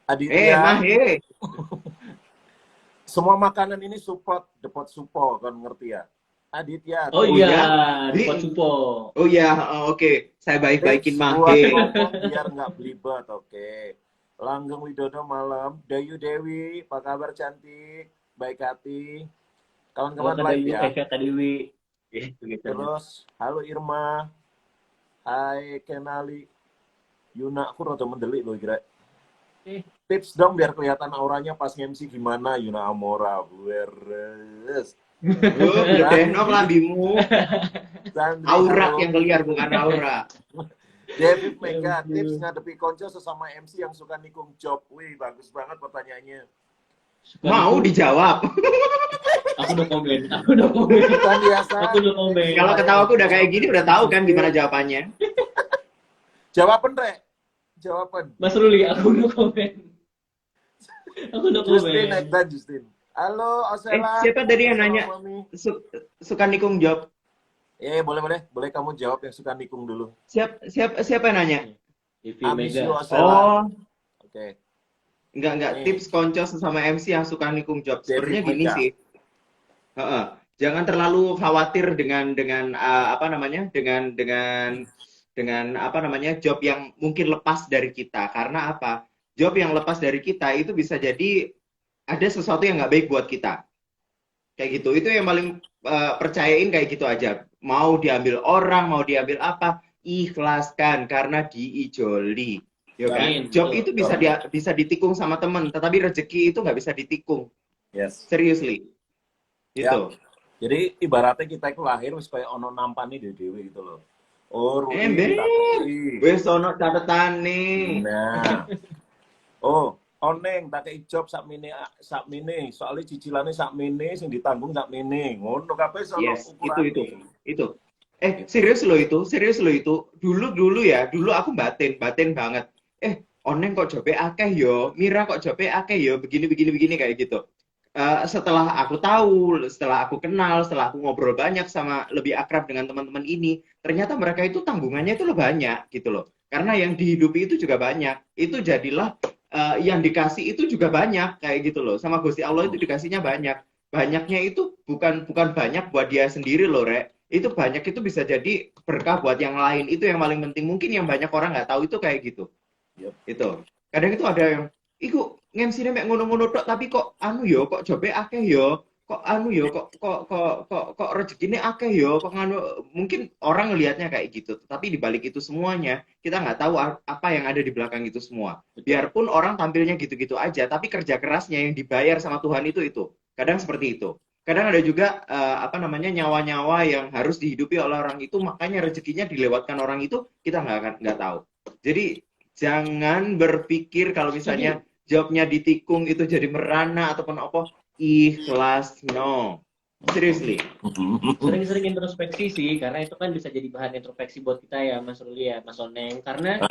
Aditya, semua makanan ini support, depot supo, kan ngerti ya? Aditya. Oh Oh iya, ya, support Di- support. oh ya, oke. Saya baik-baikin Tips buat Mahe. ngomong biar nggak belibet, oke. Langgeng Widodo malam, Dayu Dewi, apa kabar cantik, baik hati, Halo kawan-kawan Kak live Dewi, ya. Kak Dewi. Begitu. Terus, halo Irma, hai Kenali, Yuna, aku rada mendelik loh kira. Tips dong biar kelihatan auranya pas MC gimana Yuna Amora, beres. Gede nok lambimu. Sandri, Aura halo. yang keliar bukan aura. David Mega, Aduh. tips ngadepi konco sesama MC yang suka nikung job. Wih, bagus banget pertanyaannya. Suka Mau itu, dijawab. aku udah komen. Kan biasa. Aku udah komen. Kalau ketawa aku udah kayak gini udah tahu kan gimana jawabannya. Jawaban, Rek. Jawaban. Mas Ruli, aku udah komen. Aku udah Justin, komen. Ekta Justin. Halo, Osela. Siapa tadi yang Halo, nanya Mami. suka nikung job? Boleh kamu jawab yang suka nikung dulu. Siapa yang nanya? TV Abis you, Mega. Osela. Oh, Oke. enggak Nih. tips konco sesama MC yang suka nikung job. Sebenarnya David gini Mega. sih. Heeh. Jangan terlalu khawatir dengan apa namanya? Dengan apa namanya? Job yang mungkin lepas dari kita. Karena apa? Job yang lepas dari kita itu bisa jadi ada sesuatu yang nggak baik buat kita. Kayak gitu. Itu yang paling percayain kayak gitu aja. Mau diambil orang, mau diambil apa, ikhlaskan karena diijoli. Ya kan? Amin, Job betul. itu bisa ditikung sama temen, tetapi rezeki itu nggak bisa ditikung. Yes. Seriously. Ya. Gitu. Jadi ibaratnya kita itu lahir supaya ono nampani dewe gitu loh. Oh, Ruli, Ember. tapi. Wes ono catatan nih. Nah. Oh, oneng tak kei job sakmene. Soalnya cicilannya sakmene sing ditanggung sakmene. Ngono kabeh sono Yes, ukurane. itu. Serius lo itu. Dulu aku batin banget. Oneng kok jobe akeh yo, Mira kok jobe akeh yo, begini kayak gitu. Setelah aku tahu, setelah aku kenal, setelah aku ngobrol banyak sama lebih akrab dengan teman-teman ini, ternyata mereka itu tanggungannya itu lebih banyak gitu loh. Karena yang dihidupi itu juga banyak. Itu jadilah yang dikasih itu juga banyak kayak gitu loh. Sama Gusti Allah itu dikasihnya banyak. Banyaknya itu bukan banyak buat dia sendiri loh, Rek. Itu banyak itu bisa jadi berkah buat yang lain. Itu yang paling penting. Mungkin yang banyak orang nggak tahu itu kayak gitu. Yep. Itu. Kadang itu ada yang iku ngemsine mek ngono-ngono tok tapi kok anu yo, kok jobe akeh yo, kok anu yo, kok rezekine akeh yo, kok nganu mungkin orang ngelihatnya kayak gitu. Tapi di balik itu semuanya, kita nggak tahu apa yang ada di belakang itu semua. Biarpun orang tampilnya gitu-gitu aja, tapi kerja kerasnya yang dibayar sama Tuhan itu. Kadang seperti itu. Kadang ada juga apa namanya nyawa-nyawa yang harus dihidupi oleh orang itu, makanya rezekinya dilewatkan orang itu kita nggak tahu. Jadi jangan berpikir kalau misalnya jobnya ditikung itu jadi merana ataupun apa, ikhlas, no. Seriously. Sering-sering introspeksi sih, karena itu kan bisa jadi bahan introspeksi buat kita ya, Mas Ruli ya, Mas Oneng. Karena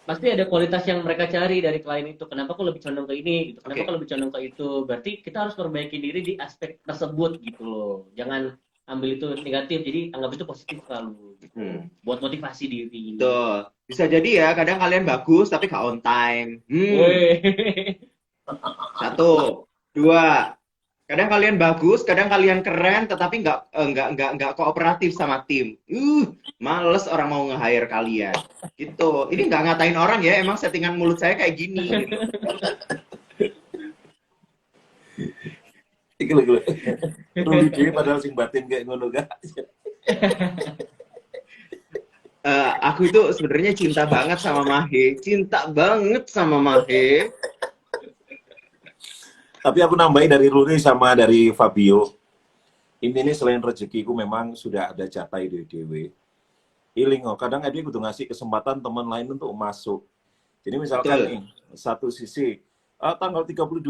pasti ada kualitas yang mereka cari dari klien itu. Kenapa kok lebih condong ke ini? Gitu. Kenapa kok lebih condong ke itu? Berarti kita harus perbaiki diri di aspek tersebut gitu loh. Jangan ambil itu negatif, jadi anggap itu positif selalu. Gitu. Buat motivasi diri. Tuh. Bisa jadi ya, kadang kalian bagus tapi gak on time. Satu, dua. Kadang kalian bagus, kadang kalian keren, tetapi nggak kooperatif sama tim. Males orang mau nge-hire kalian. Gitu. Ini nggak ngatain orang ya, emang settingan mulut saya kayak gini. Gitu. Iki lho. Ruli dhewe padahal sing batin kayak ngono gak. Aku itu sebenarnya cinta banget sama Mahe. Tapi aku nambahin dari Ruli sama dari Fabio. Ini selain rezekiku memang sudah ada jatah dewe. Iling kadang dia kudu ngasih kesempatan teman lain untuk masuk. Jadi misalkan nih, satu sisi tanggal 32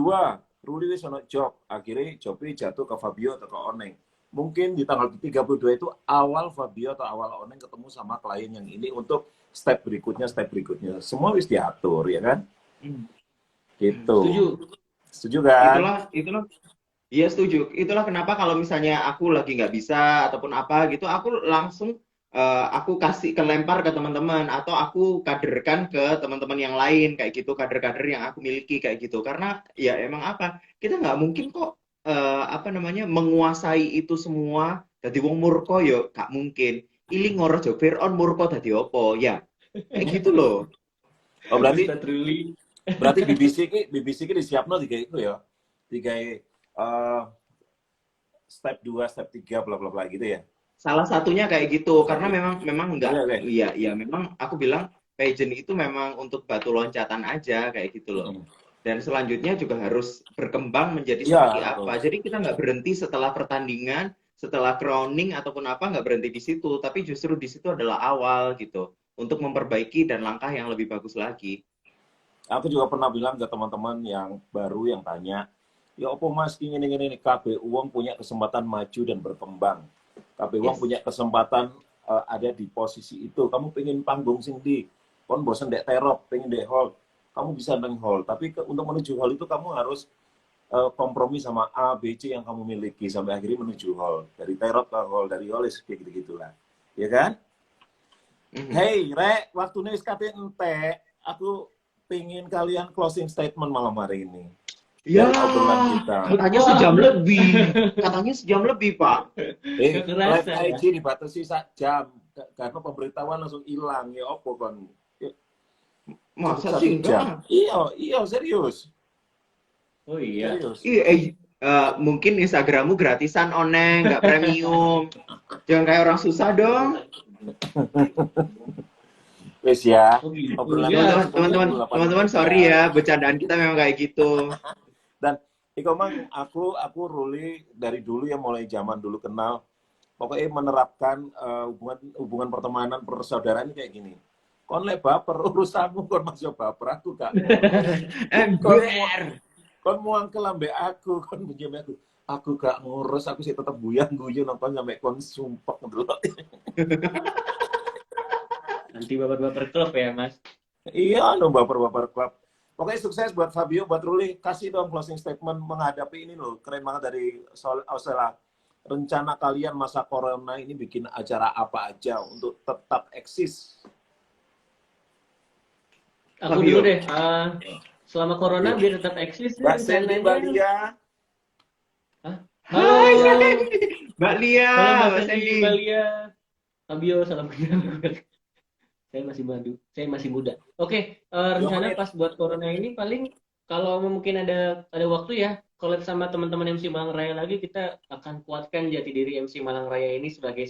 Ruli wis ono job, akhirnya jobnya jatuh ke Fabio atau ke Oneng. Mungkin di tanggal 32 itu awal Fabio atau awal Oneng ketemu sama klien yang ini untuk step berikutnya. Semua wis diatur, ya kan? Gitu. Setuju kan? Itulah. Iya setuju. Itulah kenapa kalau misalnya aku lagi nggak bisa ataupun apa gitu, aku langsung aku kasih kelempar ke teman-teman atau aku kaderkan ke teman-teman yang lain kayak gitu, kader-kader yang aku miliki kayak gitu. Karena ya emang apa? Kita nggak mungkin kok apa namanya menguasai itu semua dadi wong murka ya gak mungkin. Iling Raja Fir'aun murka dadi apa? Ya, kayak gitu loh. Oh berarti Ustadz Ruli. BBC ki disiapno tiga itu ya. Tiga step 2, step 3 bla bla bla gitu ya. Salah satunya kayak gitu karena memang enggak, Oke. iya memang aku bilang pageant itu memang untuk batu loncatan aja kayak gitu loh. Dan selanjutnya juga harus berkembang menjadi Iya, seperti betul. apa. Jadi kita nggak berhenti setelah pertandingan, setelah crowning ataupun apa, nggak berhenti di situ. Tapi justru di situ adalah awal gitu untuk memperbaiki dan langkah yang lebih bagus lagi. Aku juga pernah bilang ke teman-teman yang baru yang tanya, ya opo mas ini KB Uang punya kesempatan maju dan berkembang. KB Uang Yes. punya kesempatan ada di posisi itu. Kamu pengen panggung sing di, kon bosen dek terop, pengen dek hall, kamu bisa neng hall. Tapi untuk menuju hall itu kamu harus kompromi sama A, B, C yang kamu miliki sampai akhirnya menuju hall. Dari terop ke hall, dari hall kayak gitu-gitulah. Ya kan? Hey, Rek, waktu ini SKT ente, aku pingin kalian closing statement malam hari ini. Ya, Dari obrolan kita. katanya sejam lebih. Katanya sejam lebih, Pak. Gak kerasa, Live IG dibatasi sak jam karena pemberitahuan langsung hilang ya opo kon. Masa Satu sih jam. enggak? Iya serius. Oh iya. Serius. Iya, mungkin Instagrammu gratisan oneng, nggak premium. Jangan kayak orang susah dong. Wes ya. Oh gitu. Obrolan Ya. Teman-teman, sorry ya, bercandaan kita memang kayak gitu. Dan Iko Mang, aku Ruli dari dulu ya mulai zaman dulu kenal. Pokoknya menerapkan hubungan pertemanan persaudaraan kayak gini. Kon le baper urusanmu kon masih baper aku gak. Kon muang ke lambe aku, kon bunyi aku. Aku gak ngurus, aku sih tetap guyon nonton sampai kon sumpek dulu. Nanti baper-baper klub ya, Mas. Iya, no baper klub. Pokoknya sukses buat Fabio, buat Ruli. Kasih dong closing statement menghadapi ini loh. Keren banget dari Australia. Rencana kalian masa corona ini bikin acara apa aja untuk tetap eksis? Aku Fabio. dulu deh. Selama corona biar tetap eksis. Mbak Sandy, Mbak Lia. Hai, Halo. Mbak Lia, Halo Mbak Mbak Sandy, Sandy. Mbak Lia. Fabio, salam kenal. Saya masih muda. Oke, rencana pas buat corona ini paling kalau mungkin ada waktu ya, collab sama teman-teman MC Malang Raya lagi, kita akan kuatkan jati diri MC Malang Raya ini sebagai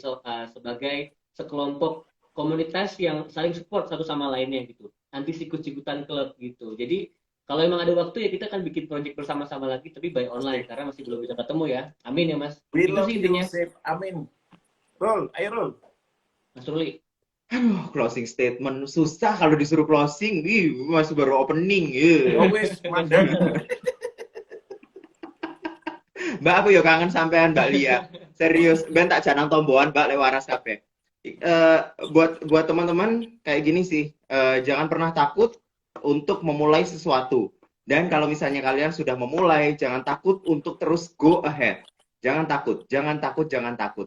sekelompok komunitas yang saling support satu sama lainnya gitu. Anti sikut-sikutan klub gitu. Jadi kalau emang ada waktu ya kita akan bikin project bersama-sama lagi tapi by online karena masih belum bisa ketemu ya. Amin ya Mas. We Itu love sih you, intinya. Sip. Amin. Roll, ayo roll. Mas Ruli. Aduh, closing statement susah kalau disuruh closing. Ih, masih baru opening. Ih. Always mandek. Mbak, aku yo kangen sampean Mbak Lia. Serius, ben tak janang tomboan Mbak lewaras kabeh. Buat teman-teman kayak gini sih, jangan pernah takut untuk memulai sesuatu. Dan kalau misalnya kalian sudah memulai, jangan takut untuk terus go ahead. Jangan takut.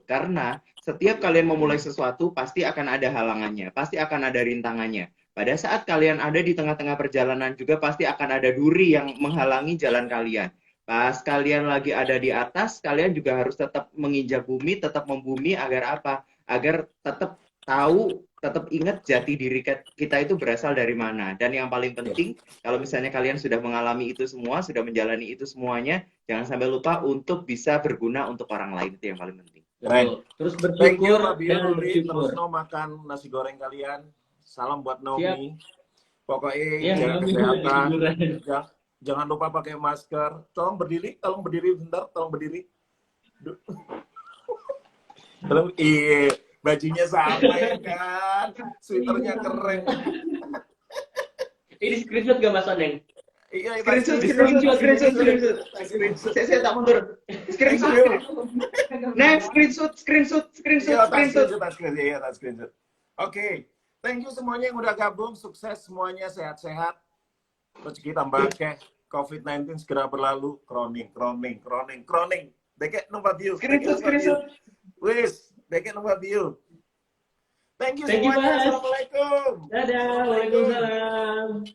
Karena setiap kalian memulai sesuatu, pasti akan ada halangannya. Pasti akan ada rintangannya. Pada saat kalian ada di tengah-tengah perjalanan juga, pasti akan ada duri yang menghalangi jalan kalian. Pas kalian lagi ada di atas, kalian juga harus tetap menginjak bumi, tetap membumi agar apa? Agar tetap tahu, tetap ingat jati diri kita itu berasal dari mana. Dan yang paling penting, kalau misalnya kalian sudah mengalami itu semua, sudah menjalani itu semuanya, jangan sampai lupa untuk bisa berguna untuk orang lain. Itu yang paling penting. Keren. Terus Thank you, bersyukur Fabio, dan Ruli. bersyukur. Terus no makan nasi goreng kalian. Salam buat Nomi. Siap. Pokoknya Ya, jaga Nomi kesehatan. juga. Jangan lupa pakai masker. Tolong berdiri bentar. Tolong berdiri. Iya, bajunya sama ya kan. Sweaternya keren. Ini screenshot gak Mas Oneng? Iya, Screenshot. Saya tak mundur. Screenshot. Next, screenshot. Iya, screenshot. Oke, thank you semuanya yang udah gabung. Sukses semuanya, sehat-sehat. Rezeki tambah akeh. COVID-19 segera berlalu. Kroning. Deket numpa view. Screenshot. Wis, deket numpa view. Thank you Thank you, semuanya. Mas. Assalamualaikum. Dadah, waalaikumsalam.